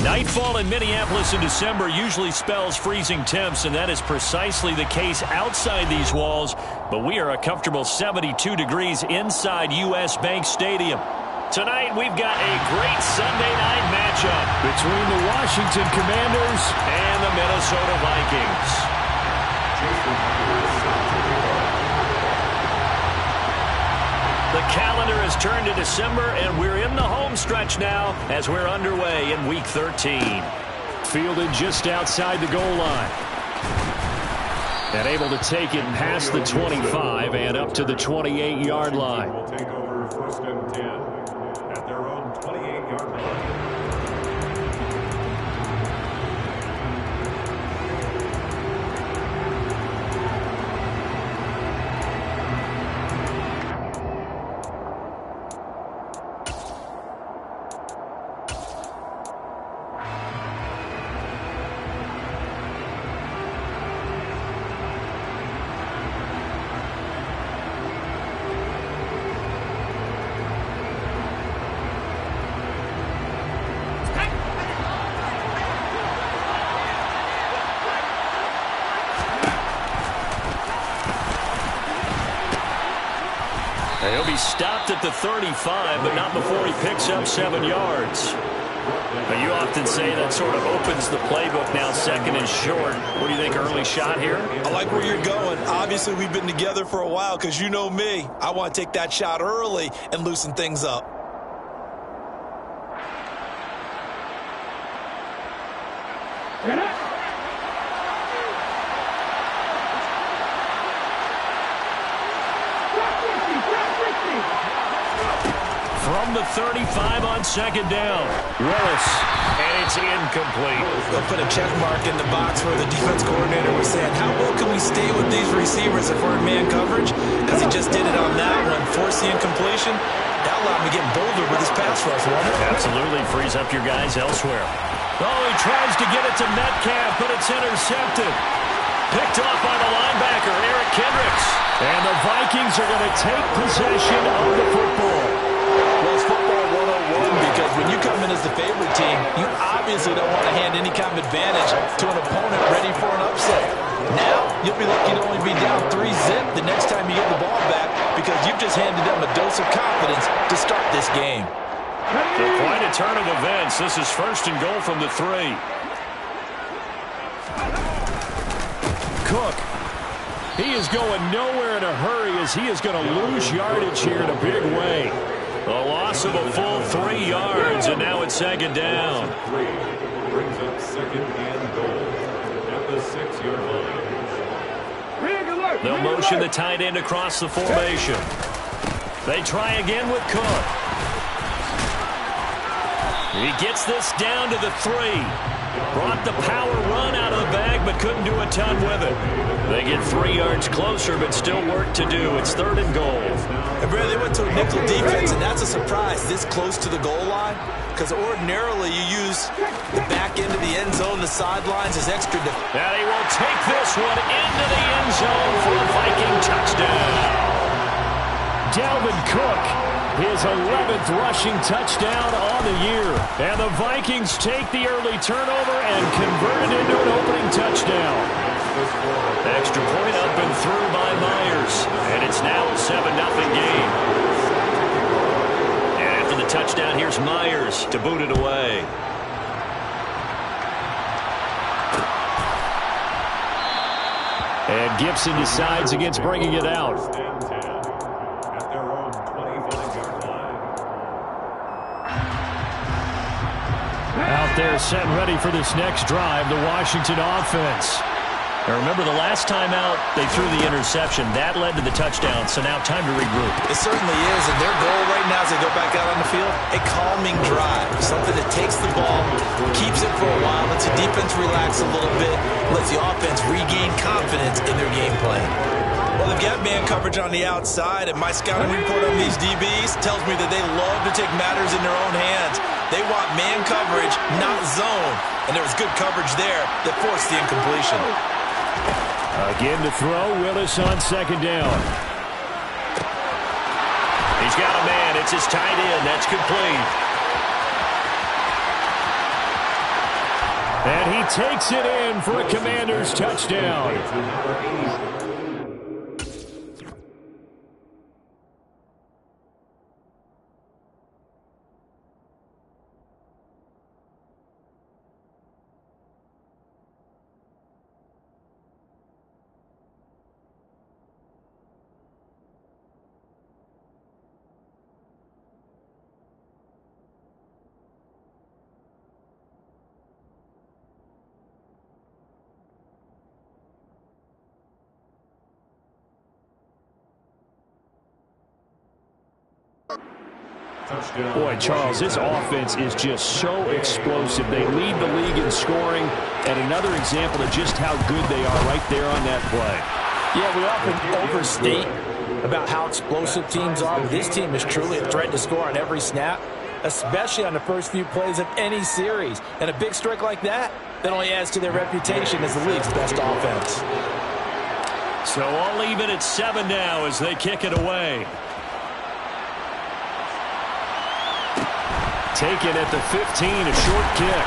Nightfall in Minneapolis in December usually spells freezing temps, and that is precisely the case outside these walls. But we are a comfortable 72 degrees inside U.S. Bank Stadium. Tonight, we've got a great Sunday night matchup between the Washington Commanders and the Minnesota Vikings. The calendar has turned to December, and we're in the home stretch now as we're underway in Week 13. Fielded just outside the goal line. And able to take it past the 25 and up to the 28-yard line. Will take over 1st and 10 at their own 28-yard line. He'll be stopped at the 35, but not before he picks up 7 yards. But you often say that sort of opens the playbook now, 2nd and short. What do you think, early shot here? I like where you're going. Obviously, we've been together for a while because you know me. I want to take that shot early and loosen things up. From the 35 on 2nd down. Willis, and it's incomplete. They'll put a check mark in the box where the defense coordinator was saying, how well can we stay with these receivers if we're in man coverage? As he just did it on that one, force the incompletion. That allowed him to get bolder with his pass rush, won't it? Absolutely, frees up your guys elsewhere. Oh, he tries to get it to Metcalf, but it's intercepted. Picked off by the linebacker, Eric Kendricks. And the Vikings are going to take possession of the football. Well, it's football 101 because when you come in as the favorite team, you obviously don't want to hand any kind of advantage to an opponent ready for an upset. Now, you'll be lucky to only be down 3-zip the next time you get the ball back because you've just handed them a dose of confidence to start this game. So quite a turn of events. This is 1st and goal from the 3. Cook. He is going nowhere in a hurry as he is going to lose yardage here in a big way. A loss of a full 3 yards, and now it's 2nd down. Brings up 2nd and goal at the 6-yard line. They'll motion the tight end across the formation. They try again with Cook. He gets this down to the 3. Brought the power run out of the bag, but couldn't do a ton with it. They get 3 yards closer, but still work to do. It's 3rd and goal. And Brad, they went to a nickel defense, and that's a surprise this close to the goal line. Because ordinarily you use the back end of the end zone, the sidelines as extra. And he will take this one into the end zone for a Viking touchdown. Dalvin Cook, his 11th rushing touchdown on the year. And the Vikings take the early turnover and convert it into an opening touchdown. Extra point up and through by Myers. And it's now a 7-0 game. And after the touchdown, here's Myers to boot it away. And Gibson decides against bringing it out. Out there set and ready for this next drive, the Washington offense. Now remember, the last time out, they threw the interception. That led to the touchdown, so now time to regroup. It certainly is, and their goal right now as they go back out on the field, a calming drive. Something that takes the ball, keeps it for a while, lets the defense relax a little bit, lets the offense regain confidence in their game plan. Well, they've got man coverage on the outside, and my scouting report on these DBs tells me that they love to take matters in their own hands. They want man coverage, not zone, and there was good coverage there that forced the incompletion. Again to throw, Willis on 2nd down. He's got a man. It's his tight end. That's complete. And he takes it in for a Commanders touchdown. Boy, Charles, this offense is just so explosive. They lead the league in scoring, and another example of just how good they are right there on that play. Yeah, we often overstate about how explosive teams are, but this team is truly a threat to score on every snap, especially on the first few plays of any series. And a big strike like that only adds to their reputation as the league's best offense. So I'll leave it at 7 now as they kick it away. Taken at the 15, a short kick.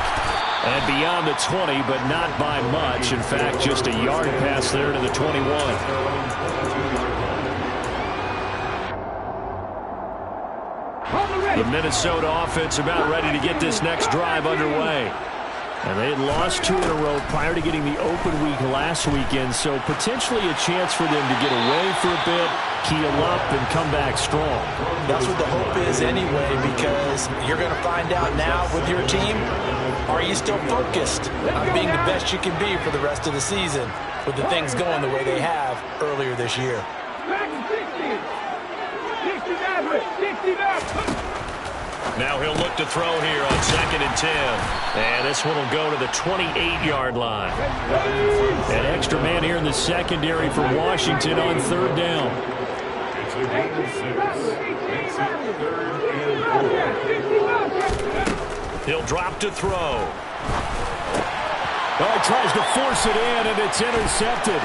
And beyond the 20, but not by much. In fact, just a yard pass there to the 21. The Minnesota offense about ready to get this next drive underway. And they had lost 2 in a row prior to getting the open week last weekend, so potentially a chance for them to get away for a bit, keel up, and come back strong. That's what the hope is anyway, because you're going to find out now with your team, are you still focused on being the best you can be for the rest of the season with the things going the way they have earlier this year? Now he'll look to throw here on 2nd and 10. And this one will go to the 28-yard line. An extra man here in the secondary for Washington on 3rd down. It's a gain of 6. Makes it 3rd and 4. He'll drop to throw. Oh, he tries to force it in, and it's intercepted.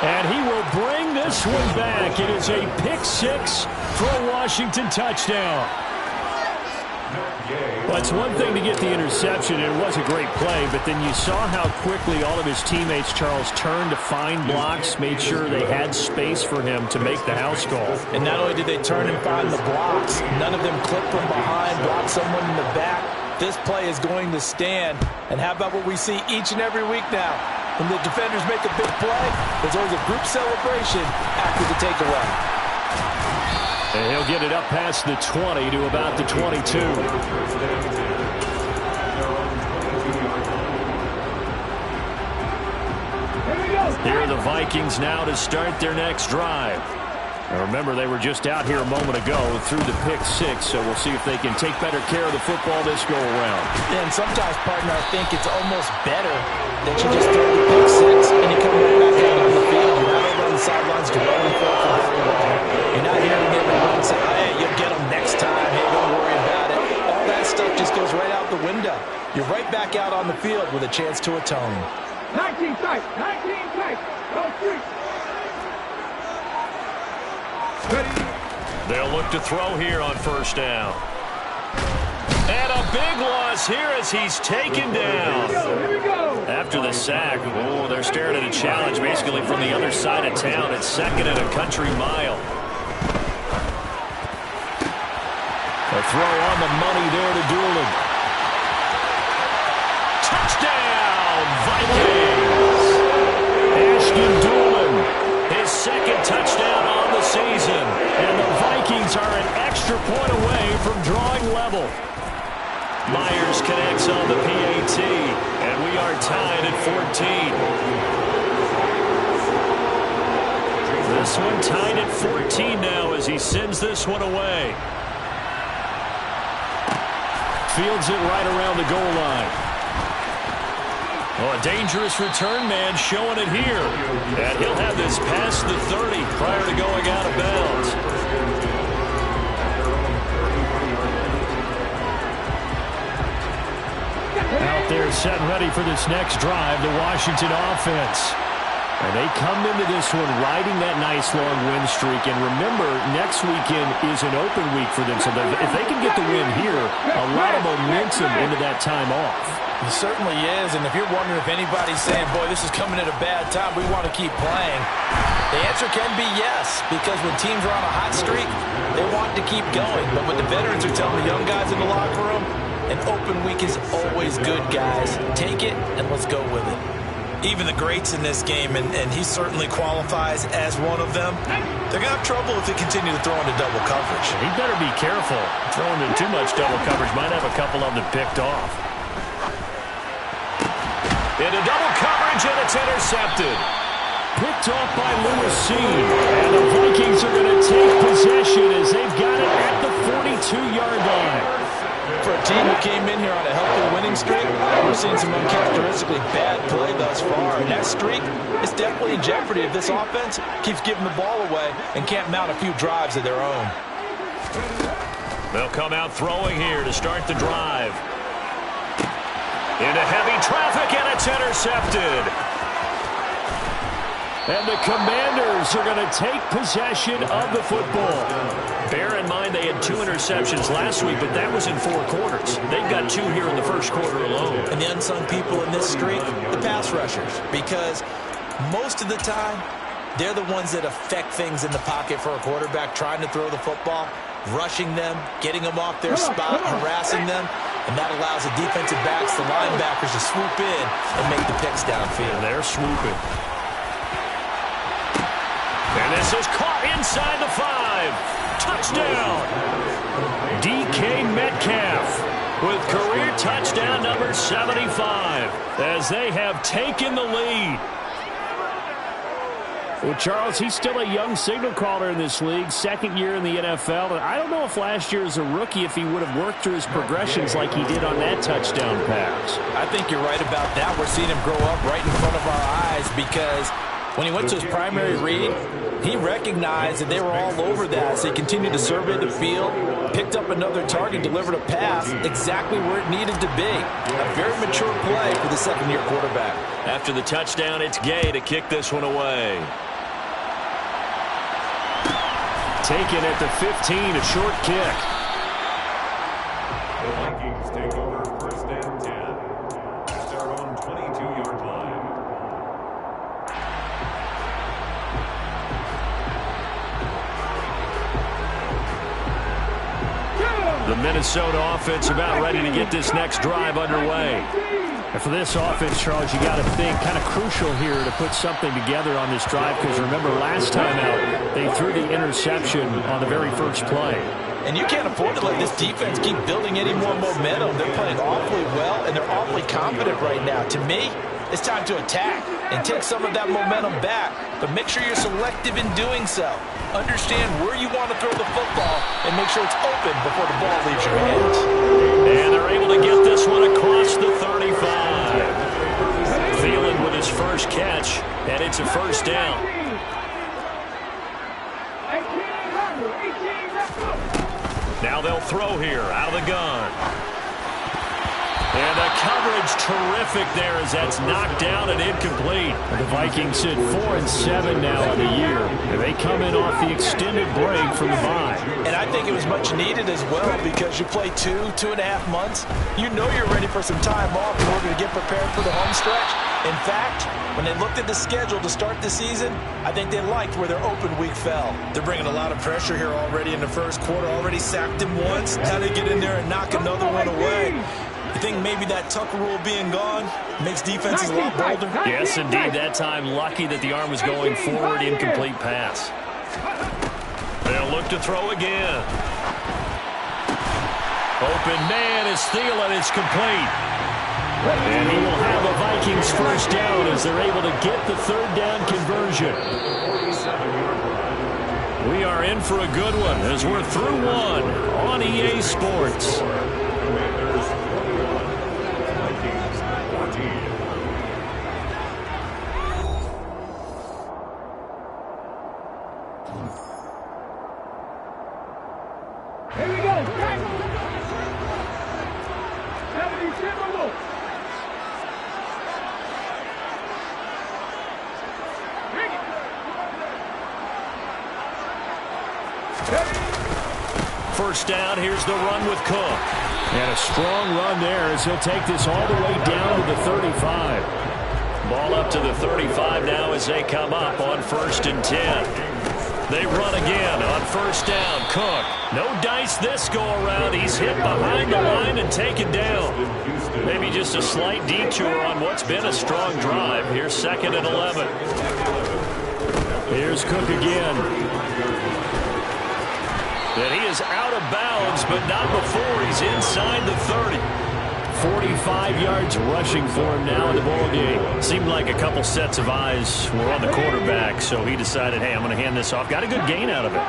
And he will bring this one back. It is a pick-6 for a Washington touchdown. Well, it's one thing to get the interception, and it was a great play, but then you saw how quickly all of his teammates, Charles, turned to find blocks, made sure they had space for him to make the house call. And not only did they turn and find the blocks, none of them clipped from behind, blocked someone in the back. This play is going to stand. And how about what we see each and every week now? When the defenders make a big play, there's always a group celebration after the takeaway. And he'll get it up past the 20 to about the 22. Here are the Vikings now to start their next drive. Now remember, they were just out here a moment ago through the pick-6, so we'll see if they can take better care of the football this go-around. And sometimes, partner, I think it's almost better that you just throw the pick-6 and you come right back out on the field. You're not over on the sidelines dwelling for very long. You're not hearing everyone say, hey, you'll get them next time. Hey, don't worry about it. All that stuff just goes right out the window. You're right back out on the field with a chance to atone. 19 tight, 19 tight. Go 3. They'll look to throw here on 1st down. And a big loss here as he's taken down. After the sack, oh, they're staring at a challenge basically from the other side of town. It's 2nd and a country mile. A throw on the money there to Doolin. Touchdown, Vikings! Ashton Doolin. His 2nd touchdown on the season. And the Vikings are an extra point away from drawing level. Myers connects on the PAT, and we are tied at 14. This one tied at 14 now as he sends this one away. Fields it right around the goal line. Oh, a dangerous return man showing it here. And he'll have this past the 30 prior to going out of bounds. Out there set ready for this next drive, the Washington offense. And they come into this one riding that nice long win streak. And remember, next weekend is an open week for them. So if they can get the win here, a lot of momentum into that time off. It certainly is. And if you're wondering if anybody's saying, boy, this is coming at a bad time, we want to keep playing, the answer can be yes. Because when teams are on a hot streak, they want to keep going. But what the veterans are telling the young guys in the locker room, an open week is always good, guys. Take it and let's go with it. Even the greats in this game, and he certainly qualifies as one of them, they're going to have trouble if they continue to throw into double coverage. He better be careful. Throwing into too much double coverage might have a couple of them picked off. Into double coverage, and it's intercepted. Picked off by Lewis Seen. And the Vikings are going to take possession as they've got it at the 42-yard line. For a team that came in here on a healthy winning streak, we're seeing some uncharacteristically bad play thus far. And that streak is definitely in jeopardy if this offense keeps giving the ball away and can't mount a few drives of their own. They'll come out throwing here to start the drive. Into heavy traffic, and it's intercepted. And the Commanders are going to take possession of the football. Bear in mind they had 2 interceptions last week, but that was in 4 quarters. They've got 2 here in the first quarter alone. And the unsung people in this streak, the pass rushers, because most of the time, they're the ones that affect things in the pocket for a quarterback, trying to throw the football, rushing them, getting them off their spot, harassing them, and that allows the defensive backs, the linebackers, to swoop in and make the picks downfield. And they're swooping. And this is caught inside the 5. Touchdown. DK Metcalf with career touchdown number 75 as they have taken the lead. Well, Charles, he's still a young signal caller in this league, second year in the NFL. And I don't know if last year as a rookie if he would have worked through his progressions like he did on that touchdown pass. I think you're right about that. We're seeing him grow up right in front of our eyes because when he went to his primary read, he recognized that they were all over that. So he continued to survey the field, picked up another target, delivered a pass exactly where it needed to be. A very mature play for the second-year quarterback. After the touchdown, it's Gay to kick this one away. Taken at the 15, a short kick. The Vikings take over first and 10 at their own 22-yard line. The Minnesota offense about ready to get this next drive underway. And for this offense, Charles, you got to think kind of crucial here to put something together on this drive because remember last time out they threw the interception on the very first play. And you can't afford to let this defense keep building any more momentum. They're playing awfully well, and they're awfully confident right now. To me, it's time to attack and take some of that momentum back. But make sure you're selective in doing so. Understand where you want to throw the football and make sure it's open before the ball leaves your hands. And they're able to get this one across the 35. Thielen with his first catch, and it's a first down. Now they'll throw here out of the gun. And the coverage terrific there as that's knocked down and incomplete. The Vikings sit 4-7 now on the year. And they come in off the extended break from the bye. And I think it was much needed as well because you play 2.5 months. You know you're ready for some time off in order to get prepared for the home stretch. In fact, when they looked at the schedule to start the season, I think they liked where their open week fell. They're bringing a lot of pressure here already in the first quarter. Already sacked him once. Now they get in there and knock another one away. You think maybe that Tucker rule being gone makes defenses a lot bolder? Yes, indeed. That time, lucky that the arm was going forward. Incomplete pass. They'll look to throw again. Open man is Thielen. It's complete. And he will have a Vikings first down as they're able to get the third down conversion. We are in for a good one as we're through one on EA Sports. Here we go. 77. First down, here's the run with Cook. And a strong run there as he'll take this all the way down to the 35. Ball up to the 35 now as they come up on 1st and 10. They run again on 1st down. Cook, no dice this go-around. He's hit behind the line and taken down. Maybe just a slight detour on what's been a strong drive. Here's 2nd and 11. Here's Cook again. And he is out of bounds, but not before he's inside the 30. 45 yards rushing for him now in the ball game. Seemed like a couple sets of eyes were on the quarterback, so he decided, hey, I'm going to hand this off. Got a good gain out of it.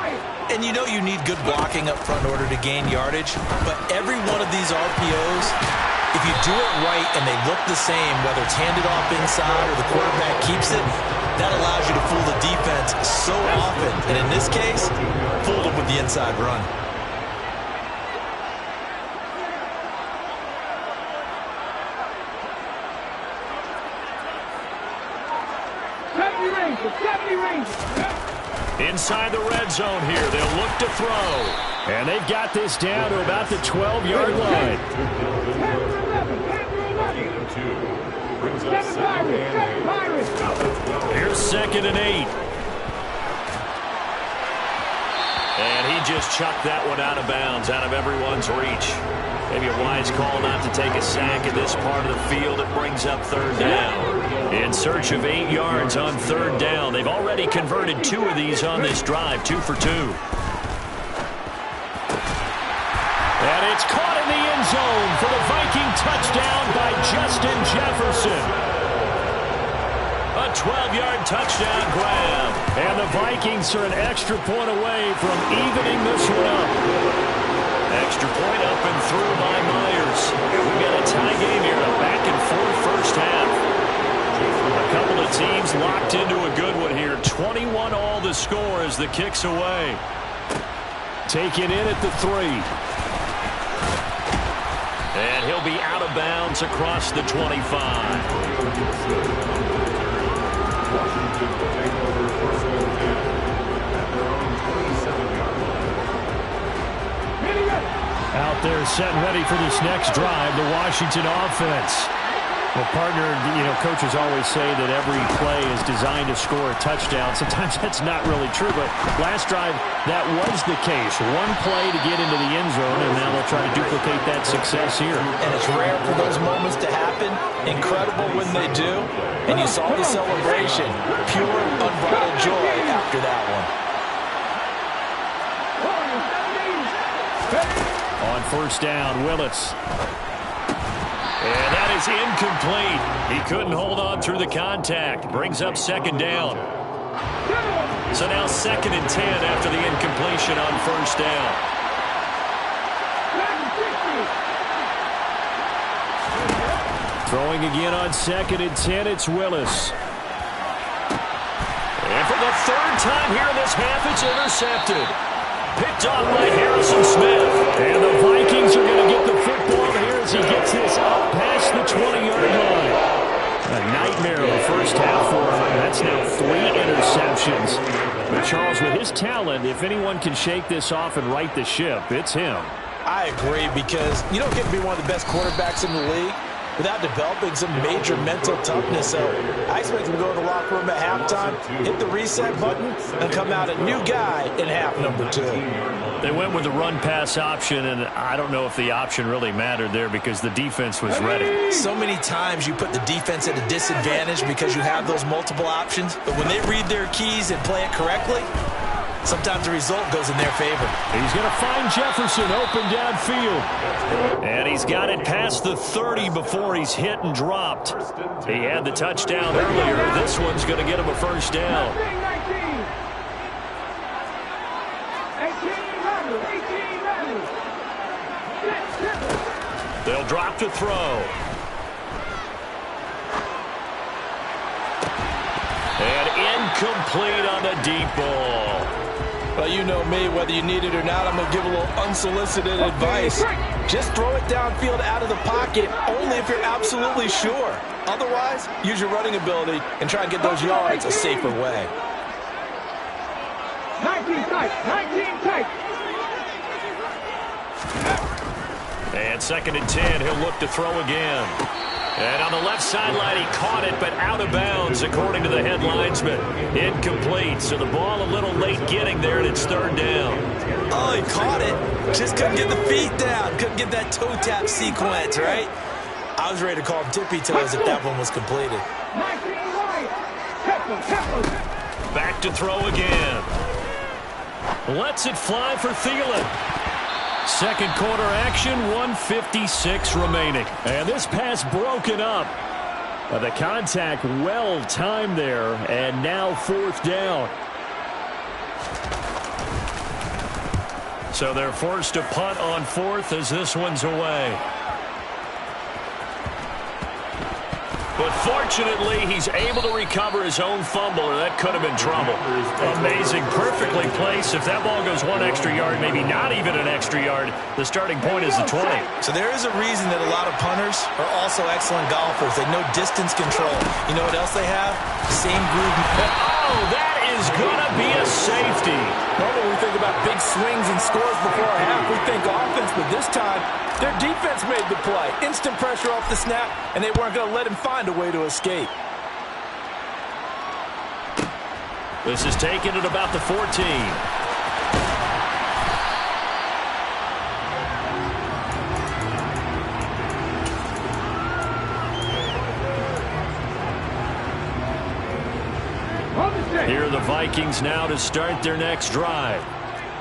And you know you need good blocking up front in order to gain yardage, but every one of these RPOs, if you do it right and they look the same, whether it's handed off inside or the quarterback keeps it, that allows you to fool the defense so often. And in this case, fooled them with the inside run. Inside the red zone here. They'll look to throw. And they've got this down to about the 12-yard line. Here's 2nd and 8. And he just chucked that one out of bounds, out of everyone's reach. Maybe a wise call not to take a sack in this part of the field. It brings up 3rd down. In search of 8 yards on 3rd down. They've already converted 2 of these on this drive, 2 for 2. And it's caught in the end zone for the Viking touchdown by Justin Jefferson. A 12-yard touchdown grab. And the Vikings are an extra point away from evening this one up. Extra point up and through by Myers. We've got a tie game here, a back-and-forth first half. A couple of teams locked into a good one here. 21 all the score as the kick's away. Taken in at the 3. And he'll be out of bounds across the 25. Washington will take over 1st and 10 at their own 27-yard line. Out there setting ready for this next drive, the Washington offense. Well, partner, coaches always say that every play is designed to score a touchdown. Sometimes that's not really true, but last drive, that was the case. One play to get into the end zone, and now they'll try to duplicate that success here. And it's rare for those moments to happen. Incredible when they do. And you saw the celebration. Pure, unbridled joy after that one. On 1st down, Willis. And that is incomplete. He couldn't hold on through the contact. Brings up 2nd down. So now 2nd and 10 after the incompletion on 1st down. Throwing again on 2nd and 10, it's Willis. And for the 3rd time here in this half, it's intercepted. Picked off by Harrison Smith. And the Vikings are going to get the football here as he gets this up past the 20-yard line. A nightmare of the first half for him. That's now 3 interceptions. But Charles, with his talent, if anyone can shake this off and right the ship, it's him. I agree, because you don't get to be one of the best quarterbacks in the league without developing some major mental toughness. So I expect him to go to the locker room at halftime, hit the reset button, and come out a new guy in half number 2. They went with the run-pass option, and I don't know if the option really mattered there because the defense was ready. So many times you put the defense at a disadvantage because you have those multiple options, but when they read their keys and play it correctly, sometimes the result goes in their favor. He's going to find Jefferson open downfield. And he's got it past the 30 before he's hit and dropped. He had the touchdown earlier. This one's going to get him a 1st down. They'll drop to throw. And incomplete on the deep ball. Well, you know me, whether you need it or not, I'm going to give a little unsolicited advice. Just throw it downfield out of the pocket, only if you're absolutely sure. Otherwise, use your running ability and try and get those yards a safer way. 19 tight, 19 tight. And 2nd and 10, he'll look to throw again. And on the left sideline, he caught it, but out of bounds, according to the head linesman. Incomplete, so the ball a little late getting there, and it's 3rd down. Oh, he caught it. Just couldn't get the feet down. Couldn't get that toe tap sequence, right? I was ready to call him tippy toes if that one was completed. Back to throw again. Lets it fly for Thielen. 2nd quarter action, 1:56 remaining. And this pass broken up. The contact well timed there, and now 4th down. So they're forced to punt on 4th as this one's away. But fortunately, he's able to recover his own fumble, or that could have been trouble. Amazing. Perfectly placed. If that ball goes 1 extra yard, maybe not even an extra yard, the starting point is the 20. So there is a reason that a lot of punters are also excellent golfers. They know distance control. You know what else they have? Same groove. Oh, that is going to be a safety. Normally we think about big swings and scores before a half. We think offense, but this time their defense made the play. Instant pressure off the snap, and they weren't going to let him find a way to escape. This is taken at about the 14. Here are the Vikings now to start their next drive.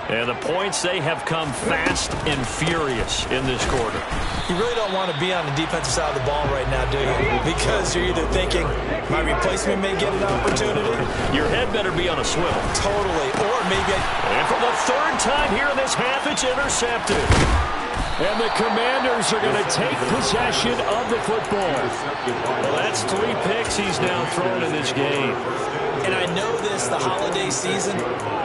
And the points, they have come fast and furious in this quarter. You really don't want to be on the defensive side of the ball right now, do you? Because you're either thinking, my replacement may get an opportunity. Your head better be on a swivel. Totally. Or maybe... And for the 3rd time here in this half, it's intercepted. And the Commanders are going to take possession of the football. Well, that's 3 picks he's now thrown in this game. And I know this, the holiday season,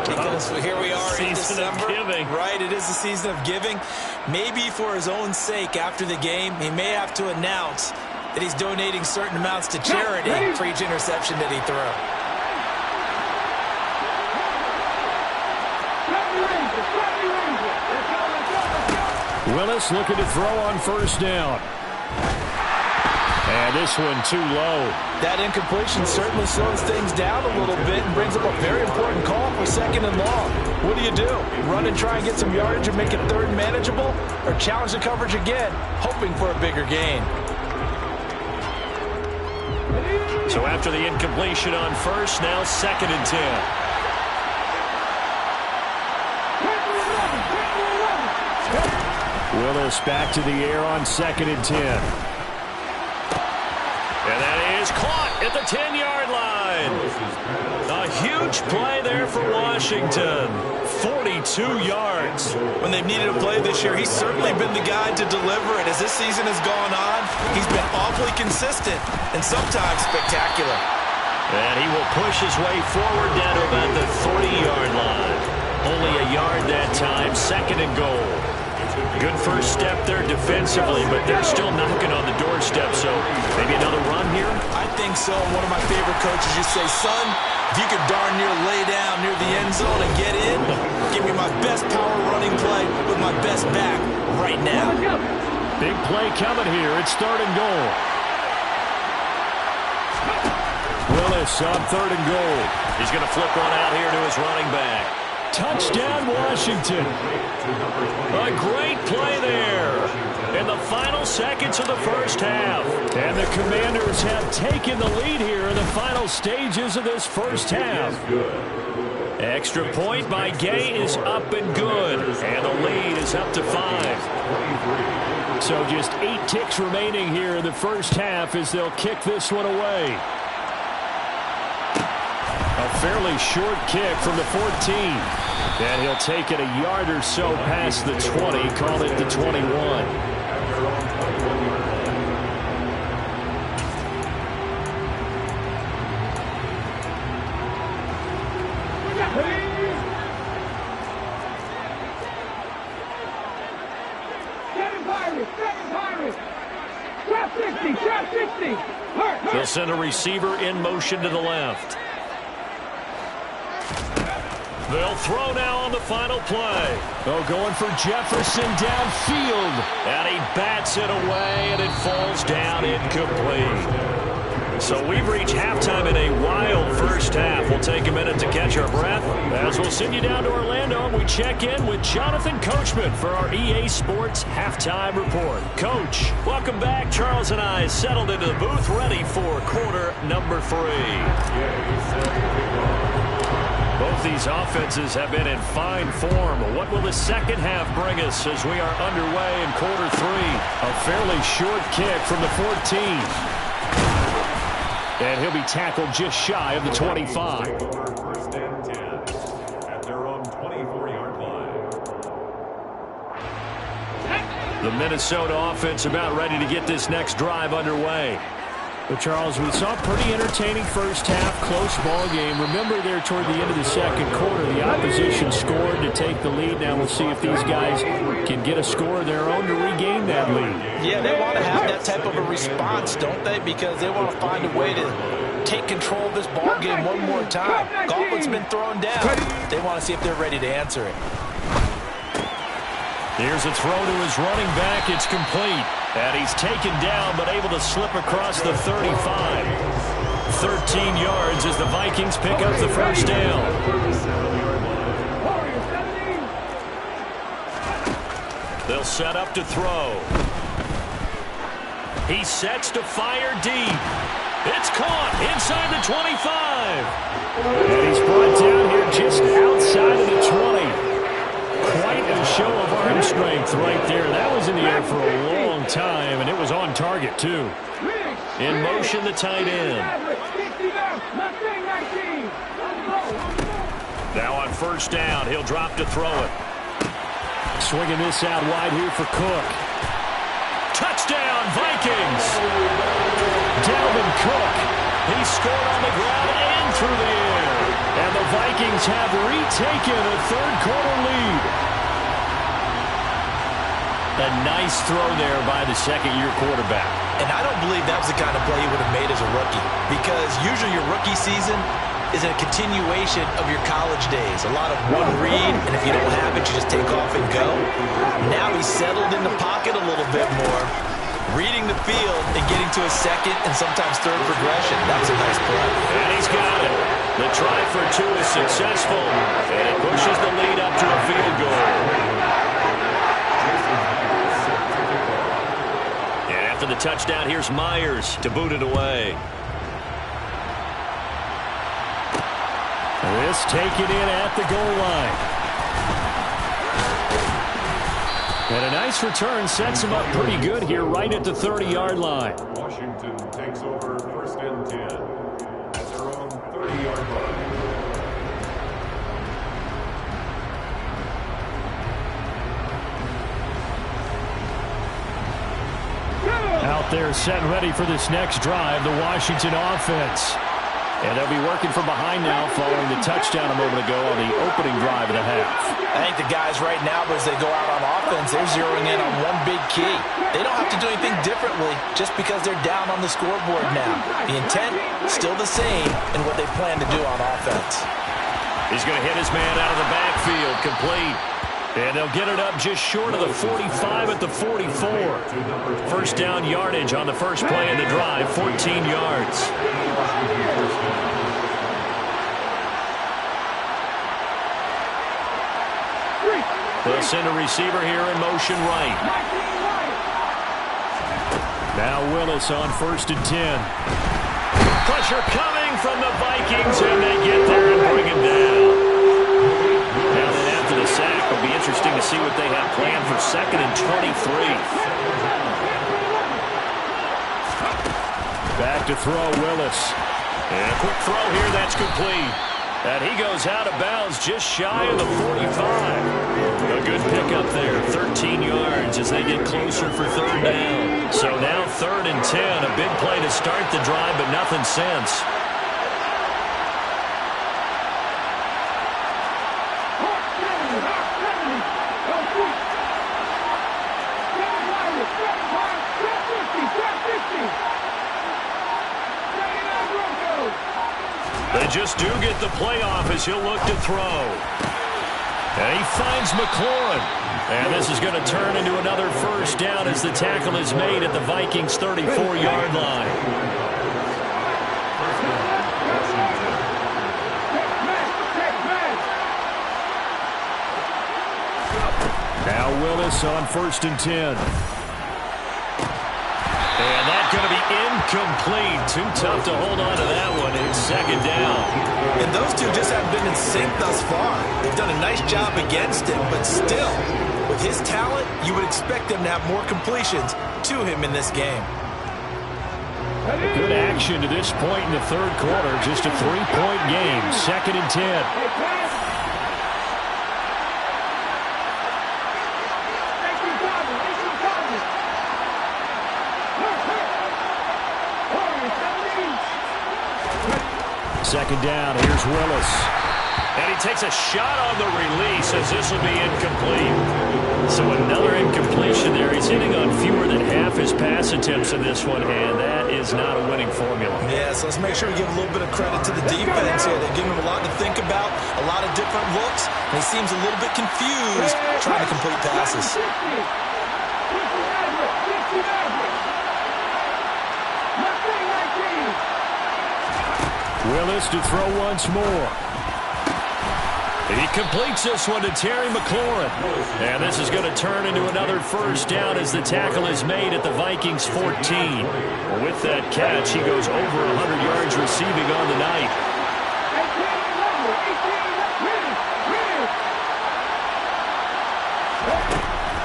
because here we are in December. Season of giving. Right, it is the season of giving. Maybe for his own sake after the game, he may have to announce that he's donating certain amounts to charity for each interception that he threw. Willis looking to throw on 1st down. And this one too low. That incompletion certainly slows things down a little bit and brings up a very important call for 2nd and long. What do? Run and try and get some yardage and make it 3rd manageable? Or challenge the coverage again, hoping for a bigger gain? So after the incompletion on 1st, now 2nd and 10. Willis back to the air on 2nd and 10. And that is caught at the 10-yard line. A huge play there for Washington. 42 yards. When they've needed a play this year, he's certainly been the guy to deliver it. As this season has gone on, he's been awfully consistent and sometimes spectacular. And he will push his way forward down to about the 30-yard line. Only a yard that time, 2nd and goal. Good first step there defensively, but they're still knocking on the doorstep, so maybe another run here? I think so. One of my favorite coaches used to say, son, if you could darn near lay down near the end zone and get in, give me my best power running play with my best back right now. Big play coming here. It's 3rd and goal. Willis on 3rd and goal. He's going to flip one out here to his running back. Touchdown, Washington. A great play there in the final seconds of the 1st half. And the Commanders have taken the lead here in the final stages of this 1st half. Extra point by Gay is up and good. And the lead is up to 5. So just 8 ticks remaining here in the 1st half as they'll kick this one away. A fairly short kick from the 14. And he'll take it a yard or so past the 20, call it the 21. They'll send a receiver in motion to the left. They'll throw now on the final play. Oh, going for Jefferson downfield. And he bats it away, and it falls down incomplete. So we've reached halftime in a wild first half. We'll take a minute to catch our breath as we'll send you down to Orlando and we check in with Jonathan Coachman for our EA Sports Halftime Report. Coach, welcome back. Charles and I settled into the booth ready for quarter number 3. Both these offenses have been in fine form. What will the second half bring us as we are underway in quarter 3? A fairly short kick from the 14. And he'll be tackled just shy of the 25. First and 10 at their own 24-yard line. The Minnesota offense about ready to get this next drive underway. Well, Charles, we saw a pretty entertaining first half, close ball game. Remember there toward the end of the second quarter, the opposition scored to take the lead. Now we'll see if these guys can get a score of their own to regain that lead. Yeah, they want to have that type of a response, don't they? Because they want to find a way to take control of this ball game one more time. Gauntlet's been thrown down. They want to see if they're ready to answer it. Here's a throw to his running back. It's complete. And he's taken down but able to slip across the 35. 13 yards as the Vikings pick up the first down. They'll set up to throw. He sets to fire deep. It's caught inside the 25. And he's brought down here just outside of the 20. Quite a show of arm strength right there. That was in the air for a long time, and it was on target, too. In motion, the tight end. Now on first down, he'll drop to throw it. Swinging this out wide here for Cook. Touchdown, Vikings! Dalvin Cook. He scored on the ground and through the air. And the Vikings have retaken a third-quarter lead. A nice throw there by the second-year quarterback. And I don't believe that was the kind of play he would have made as a rookie, because usually your rookie season is a continuation of your college days. A lot of one read, and if you don't have it, you just take off and go. Now he's settled in the pocket a little bit more, reading the field and getting to a second and sometimes third progression. That was a nice play. And he's got it. The try for 2 is successful, and it pushes the lead up to a field goal. And after the touchdown, here's Myers to boot it away. This taken in at the goal line. And a nice return sets him up pretty good here right at the 30-yard line. Washington takes over first and 10 at their own 30-yard line. Out there set and ready for this next drive, the Washington offense. And they'll be working from behind now following the touchdown a moment ago on the opening drive of the half. I think the guys right now, as they go out on offense, they're zeroing in on one big key. They don't have to do anything differently just because they're down on the scoreboard now. The intent, still the same in what they plan to do on offense. He's going to hit his man out of the backfield, complete. And they'll get it up just short of the 45 at the 44. First down yardage on the first play of the drive, 14 yards. They'll send a receiver here in motion right. Now Willis on first and 10. Pressure coming from the Vikings, and they get there and bring him down. Now then after the sack, it'll be interesting to see what they have planned for second and 23. Back to throw, Willis. And a quick throw here, that's complete. And he goes out of bounds just shy of the 45. A good pickup there, 13 yards as they get closer for third down. So now third and 10, a big play to start the drive, but nothing since. The just do get the playoff as he'll look to throw. And he finds McLaurin. And this is going to turn into another first down as the tackle is made at the Vikings' 34-yard line. Now Willis on 1st and 10. And that's going to be incomplete. Too tough to hold on to that one. It's 2nd down. And those two just haven't been in sync thus far. They've done a nice job against him, but still, with his talent, you would expect them to have more completions to him in this game. Good action to this point in the 3rd quarter. Just a 3-point game. 2nd and 10. Second down, here's Willis. And he takes a shot on the release as this will be incomplete. So another incompletion there. He's hitting on fewer than half his pass attempts in this one, and that is not a winning formula. Yeah, so let's make sure we give a little bit of credit to the defense here. They're giving him a lot to think about, a lot of different looks, and he seems a little bit confused trying to complete passes. Willis to throw once more. He completes this one to Terry McLaurin. And this is going to turn into another first down as the tackle is made at the Vikings' 14. With that catch, he goes over 100 yards receiving on the night.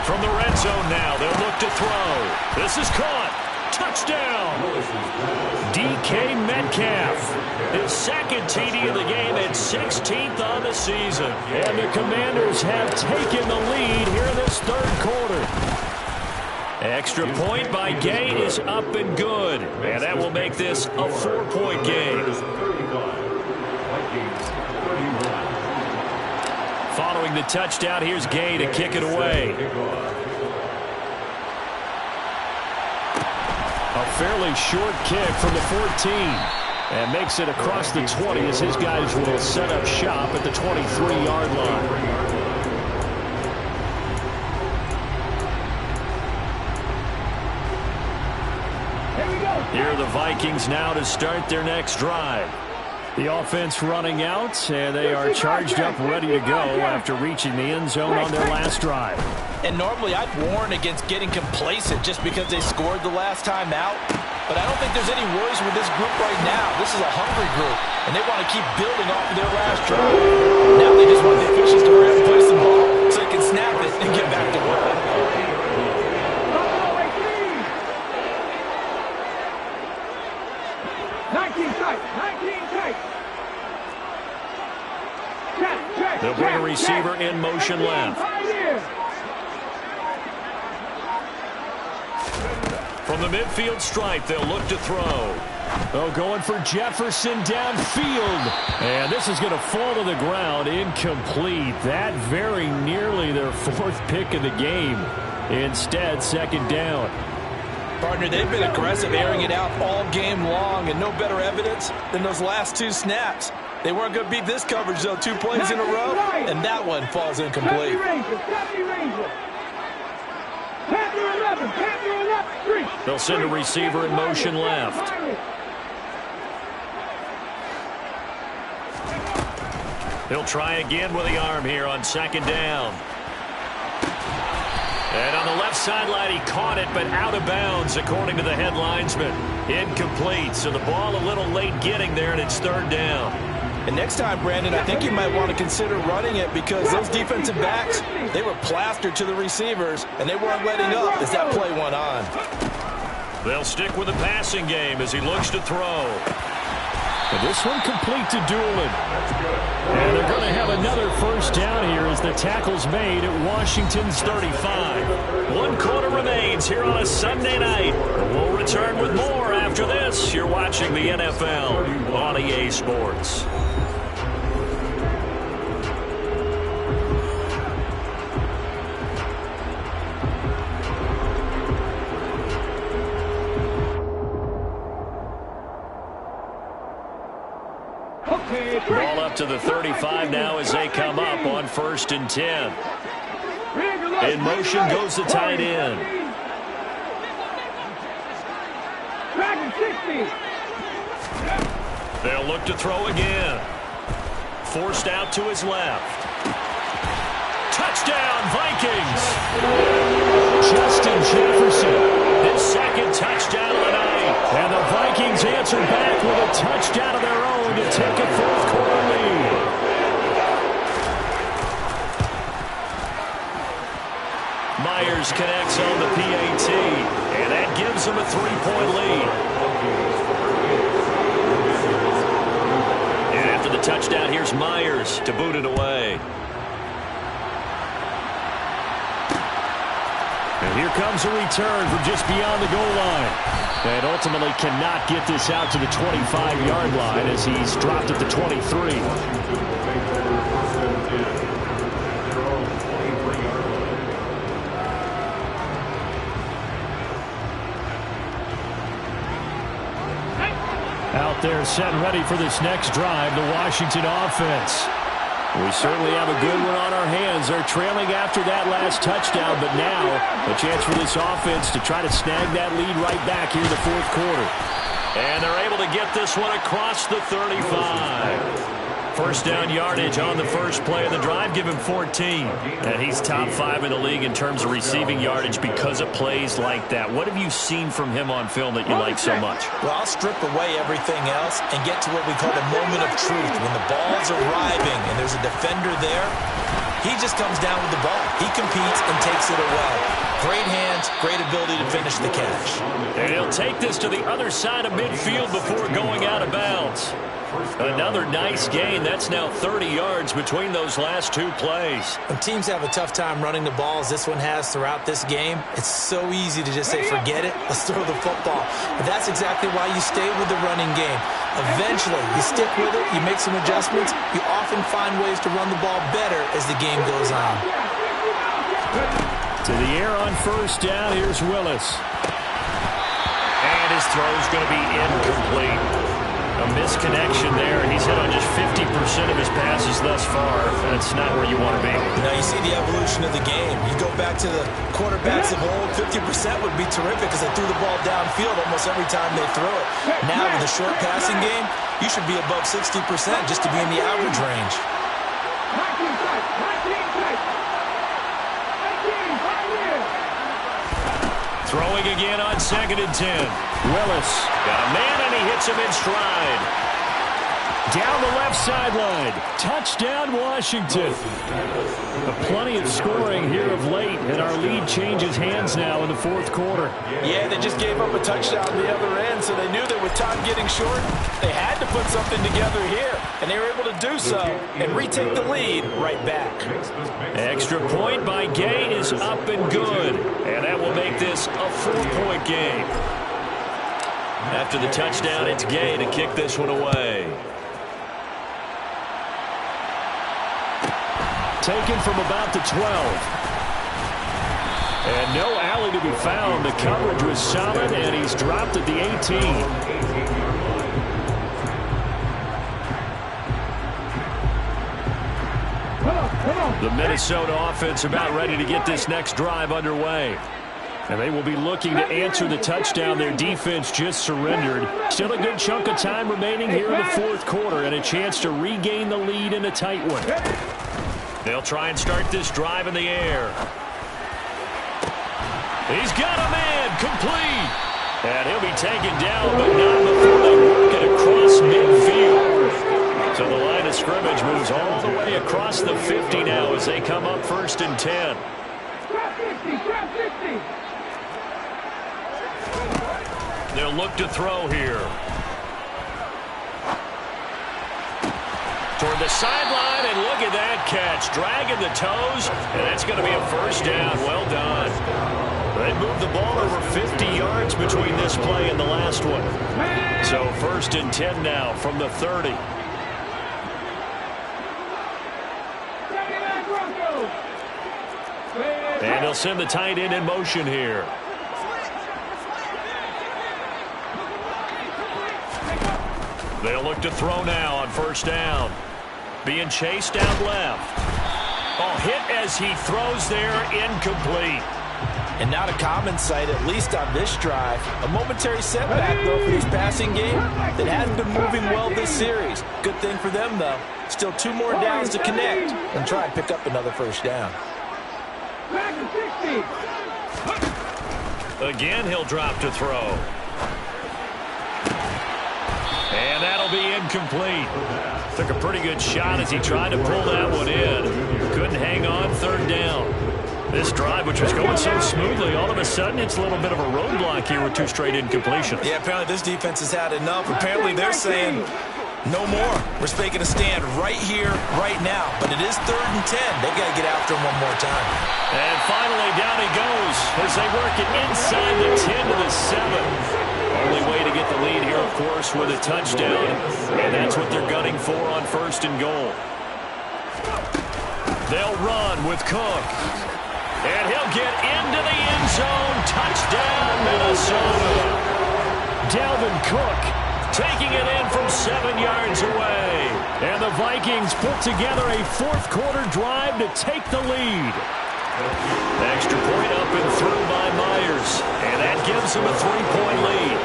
From the red zone now, they'll look to throw. This is caught. Touchdown! DK Metcalf. His 2nd TD of the game and 16th on the season. And the Commanders have taken the lead here in this 3rd quarter. Extra point by Gay is up and good. And that will make this a 4-point game. Following the touchdown, here's Gay to kick it away. A fairly short kick from the 14. And makes it across the 20 as his guys will set up shop at the 23-yard line. Here are the Vikings now to start their next drive. The offense running out, and they are charged up, ready to go after reaching the end zone on their last drive. And normally I'd warn against getting complacent just because they scored the last time out. But I don't think there's any worries with this group right now. This is a hungry group, and they want to keep building off of their last drive. Now they just want the officials to hurry up and place the ball so they can snap it and get back to work. They'll bring a receiver in motion left. From the midfield stripe, they'll look to throw. Oh, going for Jefferson downfield. And this is going to fall to the ground. Incomplete. That very nearly their 4th pick of the game. Instead, 2nd down. Partner, they've been aggressive, airing it out all game long, and no better evidence than those last 2 snaps. They weren't going to beat this coverage, though, 2 plays in a row, and that one falls incomplete. They'll send a receiver in motion left. He'll try again with the arm here on 2nd down. And on the left sideline, he caught it, but out of bounds, according to the head linesman. Incomplete, so the ball a little late getting there, and it's 3rd down. And next time, Brandon, I think you might want to consider running it because those defensive backs, they were plastered to the receivers, and they weren't letting up as that play went on. They'll stick with the passing game as he looks to throw. And this one complete to Doolin. And they're going to have another first down here as the tackle's made at Washington's 35. 1 quarter remains here on a Sunday night. We'll return with more after this. You're watching the NFL on EA Sports. Okay. out to the 35 now as they come up on 1st and 10. In motion goes the tight end. They'll look to throw again. Forced out to his left. Touchdown, Vikings! Justin Jefferson, his second touchdown of the night. And the Vikings answer back with a touchdown of their own to take a fourth-quarter lead. Myers connects on the PAT, and that gives them a 3-point lead. And after the touchdown, here's Myers to boot it away. And here comes a return from just beyond the goal line. And ultimately cannot get this out to the 25-yard line as he's dropped at the 23. Out there set and ready for this next drive, the Washington offense. We certainly have a good one on our hands. They're trailing after that last touchdown, but now a chance for this offense to try to snag that lead right back here in the fourth quarter. And they're able to get this one across the 35. First down yardage on the first play of the drive, give him 14. And he's top 5 in the league in terms of receiving yardage because of plays like that. What have you seen from him on film that you like so much? Well, I'll strip away everything else and get to what we call the moment of truth. When the ball's arriving and there's a defender there, he just comes down with the ball. He competes and takes it away. Great hands, great ability to finish the catch. And he'll take this to the other side of midfield before going out of bounds. Another nice gain. That's now 30 yards between those last two plays. When teams have a tough time running the ball as this one has throughout this game, it's so easy to just say, forget it, let's throw the football. But that's exactly why you stay with the running game. Eventually, you stick with it, you make some adjustments, you often find ways to run the ball better as the game goes on. To the air on first down, here's Willis. And his throw's going to be incomplete. A misconnection there, and he's hit on just 50% of his passes thus far. That's not where you want to be. Now you see the evolution of the game. You go back to the quarterbacks of old, 50% would be terrific because they threw the ball downfield almost every time they threw it. Now with the short passing game, you should be above 60% just to be in the average range. Throwing again on 2nd and 10. Willis got a man, and he hits him in stride. Down the left sideline. Touchdown, Washington. Plenty of scoring here of late, and our lead changes hands now in the fourth quarter. Yeah, they just gave up a touchdown on the other end, so they knew that with time getting short, they had to put something together here, and they were able to do so and retake the lead right back. Extra point by Gay is up and good, and that will make this a 4-point game. After the touchdown, it's Gay to kick this one away. Taken from about the 12. And no alley to be found. The coverage was solid, and he's dropped at the 18. The Minnesota offense about ready to get this next drive underway. And they will be looking to answer the touchdown their defense just surrendered. Still a good chunk of time remaining here in the fourth quarter and a chance to regain the lead in a tight one. They'll try and start this drive in the air. He's got a man, complete. And he'll be taken down, but not before they work it across midfield. So the line of scrimmage moves all the way across the 50 now as they come up 1st and 10. They'll look to throw here. Toward the sideline, and look at that catch. Dragging the toes, and that's going to be a first down. Well done. They moved the ball over 50 yards between this play and the last one. So 1st and 10 now from the 30. And he'll send the tight end in motion here. They'll look to throw now on first down. Being chased out left. Oh, hit as he throws there, incomplete. And not a common sight, at least on this drive. A momentary setback, though, for this passing game that has been moving well this series. Good thing for them, though. Still 2 more downs to connect and try and pick up another first down. Again, he'll drop to throw. And that'll be incomplete. Took a pretty good shot as he tried to pull that one in. Couldn't hang on, 3rd down. This drive, which was going so smoothly, all of a sudden it's a little bit of a roadblock here with 2 straight incompletions. Yeah, apparently this defense has had enough. Apparently they're saying no more. We're making a stand right here, right now. But it is 3rd and 10. They've got to get after him one more time. And finally down he goes as they work it inside the 10 to the 7. Only way to get the lead here, of course, with a touchdown. And that's what they're gunning for on 1st and goal. They'll run with Cook. And he'll get into the end zone. Touchdown, Minnesota. Dalvin Cook taking it in from 7 yards away. And the Vikings put together a 4th quarter drive to take the lead. Extra point up and through by Myers. And that gives him a 3-point lead.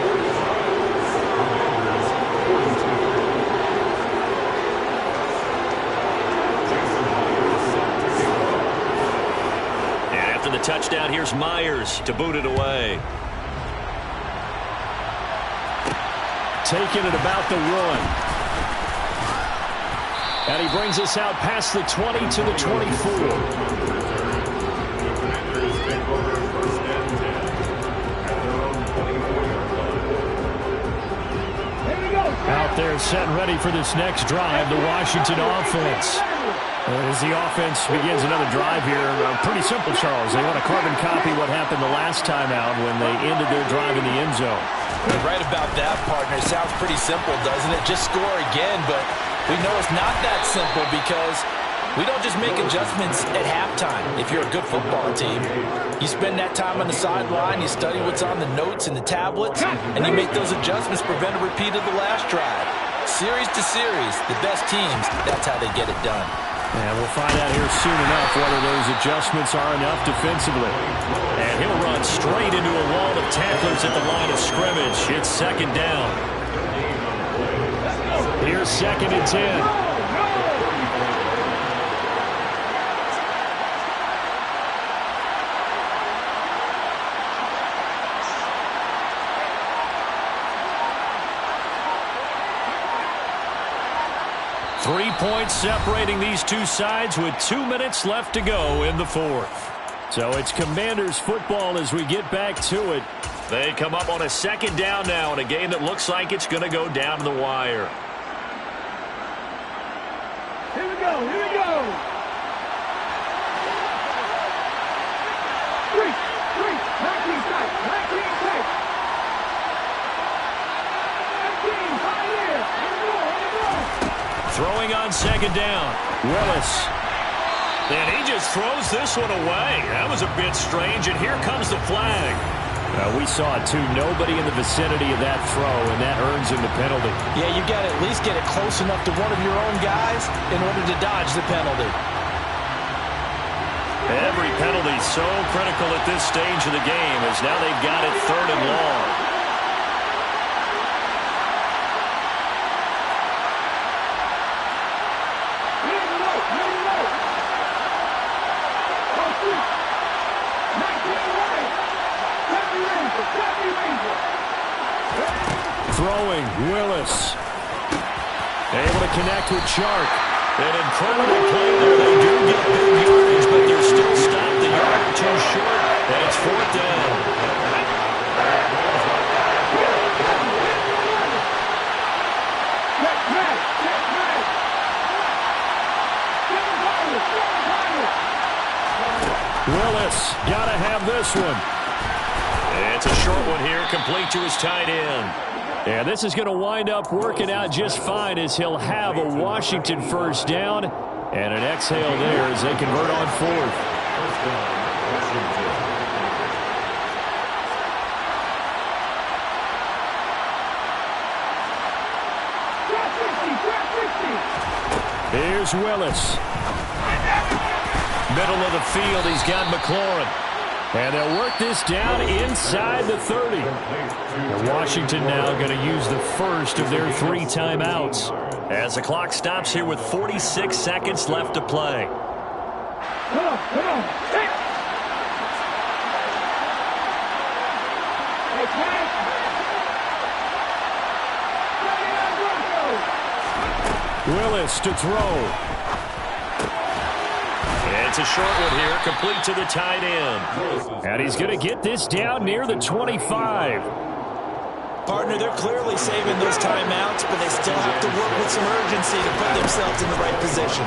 And after the touchdown, here's Myers to boot it away. Taking it about the 1. And he brings us out past the 20 to the 24. Out there set and ready for this next drive, the Washington offense. As the offense begins another drive here, pretty simple, Charles. They want to carbon copy what happened the last time out when they ended their drive in the end zone. You're right about that, partner. It sounds pretty simple, doesn't it? Just score again, but we know it's not that simple because we don't just make adjustments at halftime if you're a good football team. You spend that time on the sideline, you study what's on the notes and the tablets, and you make those adjustments, prevent a repeat of the last drive. Series to series, the best teams, that's how they get it done. And we'll find out here soon enough whether those adjustments are enough defensively. And he'll run straight into a wall of tacklers at the line of scrimmage. It's 2nd down. Here's 2nd and 10. 3 points separating these two sides with 2 minutes left to go in the 4th. So it's Commanders football as we get back to it. They come up on a 2nd down now in a game that looks like it's going to go down to the wire. Here we go, here we go. 19 tight, 19 tight. 19, 5 years. Here we go, here we go. Throwing on 2nd down. Willis. And he just throws this one away. That was a bit strange, and here comes the flag. We saw it, too. Nobody in the vicinity of that throw, and that earns him the penalty. Yeah, you got to at least get it close enough to one of your own guys in order to dodge the penalty. Every penalty so critical at this stage of the game as now they've got it 3rd and long. Throwing, Willis. Able to connect with Chark. An incredible play there. They do get big yardage, but they're still stopped the yard or 2 short, and it's 4th down. Willis, got to have this one. It's a short one here, complete to his tight end. And this is going to wind up working out just fine as he'll have a Washington 1st down and an exhale there as they convert on 4th. Here Here's Willis. Middle of the field, he's got McLaurin. And they'll work this down inside the 30. And Washington now going to use the first of their 3 timeouts. As the clock stops here with 46 seconds left to play. Come on. Hey, Willis to throw. It's a short one here, complete to the tight end. And he's going to get this down near the 25. Partner, they're clearly saving those timeouts, but they still have to work with some urgency to put themselves in the right position.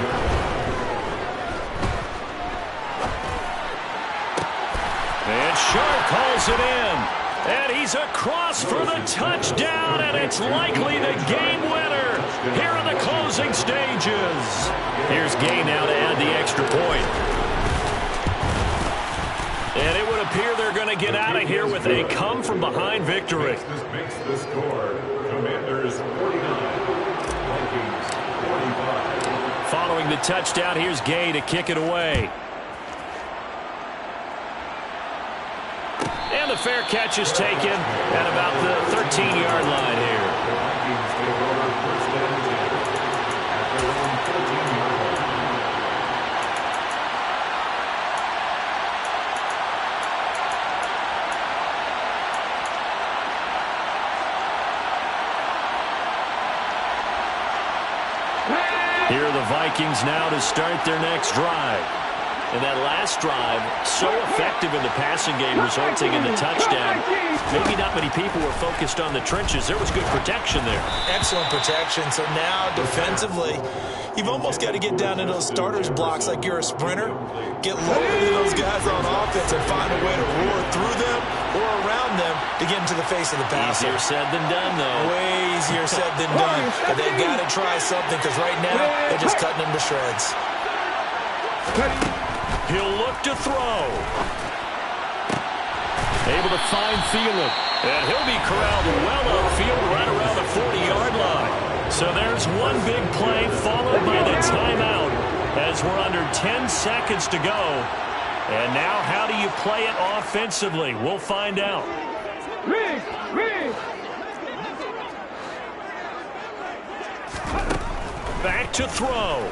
And Sharp calls it in. And he's across for the touchdown, and it's likely the game winner here in the closing stages. Here's Gay now to add the extra point. And it would appear they're going to get out of here with a come-from-behind victory. This makes the score. Commanders 49, Vikings 45. Following the touchdown, here's Gay to kick it away. And the fair catch is taken at about the 13-yard line here. The Vikings take over first and 10 at their own 14-yard line. Here are the Vikings now to start their next drive. And that last drive, so effective in the passing game, resulting in the touchdown. Maybe not many people were focused on the trenches. There was good protection there. Excellent protection. So now, defensively, you've almost got to get down into those starters blocks like you're a sprinter. Get lower to those guys on offense and find a way to roar through them or around them to get into the face of the passer. Easier said than done, though. Way easier said than done. But they've got to try something because right now, they're just cutting them to shreds. He'll look to throw. Able to find Thielen. And he'll be corralled well upfield right around the 40-yard line. So there's one big play followed by the timeout as we're under 10 seconds to go. And now how do you play it offensively? We'll find out. Back to throw.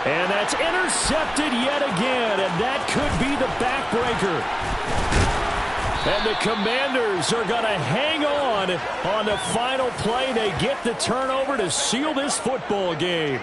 And that's intercepted yet again, and that could be the backbreaker. And the Commanders are going to hang on the final play. They get the turnover to seal this football game.